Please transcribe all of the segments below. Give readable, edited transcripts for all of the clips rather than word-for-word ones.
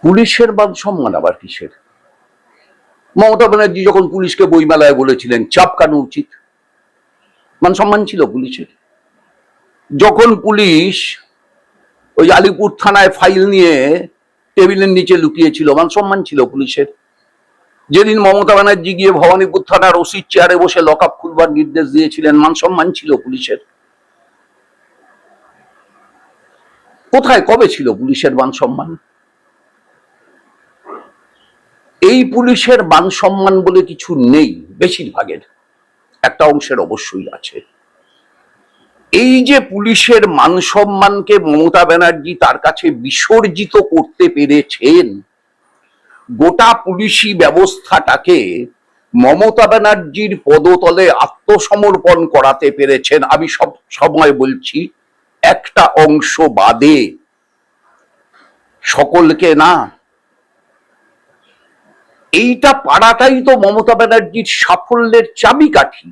পুলিশের মান সম্মান আবার কিসের? মমতা ব্যানার্জি যখন পুলিশকে বইমেলায় বলেছিলেন চাপকানো উচিত, মান সম্মান ছিল পুলিশের? যখন পুলিশ ওই আলিপুর থানায় ফাইল নিয়ে টেবিলের নিচে লুকিয়েছিল, মান সম্মান ছিল পুলিশের? যেদিন মমতা ব্যানার্জি গিয়ে ভবানীপুর থানার ওসির চেয়ারে বসে লক আপ খুলবার নির্দেশ দিয়েছিলেন, মান সম্মান ছিল পুলিশের? কোথায়, কবে ছিল পুলিশের মান সম্মান? এই পুলিশের মান সম্মান বলে কিছু নেই, বেশিরভাগের, একটা অংশের অবশ্যই আছে। এই যে পুলিশের মান সম্মানকে মমতা ব্যানার্জি তার কাছে বিসর্জিত করতে পেরেছেন, গোটা পুলিশি ব্যবস্থাটাকে মমতা ব্যানার্জির পদতলে আত্মসমর্পণ করাতে পেরেছেন, আমি সব সময় বলছি একটা অংশ বাদে, সকলকে না। এইটা পারাটাই তো মমতা ব্যানার্জির সাফল্যের চাবিকাঠি।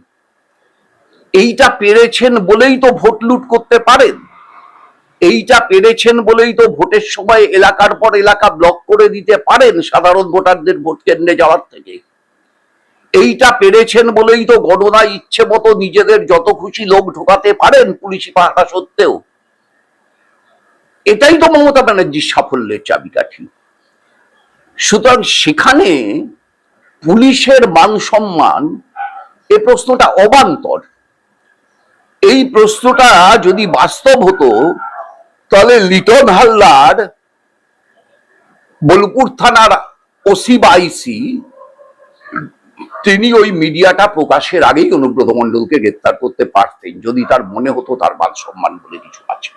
এইটা পেরেছেন বলেই তো ভোট লুট করতে পারেন, এইটা পেরেছেন বলেই তো ভোটের সময় এলাকার পর এলাকা ব্লক করে দিতে পারেন সাধারণ ভোটারদের ভোট কেন্দ্রে যাওয়ার থেকে। এইটা পেরেছেন বলেই তো গণনায় ইচ্ছে মতো নিজেদের যত খুশি লোক ঢোকাতে পারেন পুলিশি পাহারা সত্ত্বেও। এটাই তো মমতা ব্যানার্জির সাফল্যের চাবিকাঠি। সুতরাং সেখানে পুলিশের মান সম্মান, এই প্রশ্নটা অবান্তর। এই প্রশ্নটা যদি বাস্তব হতো তাহলে লিটন হালদার বোলপুর থানার ওসি বা আইসি, তিনি ওই মিডিয়াটা প্রকাশের আগেই অনুব্রত মণ্ডলকে গ্রেপ্তার করতে পারতেন, যদি তার মনে হতো তার মান সম্মান বলে কিছু আছে।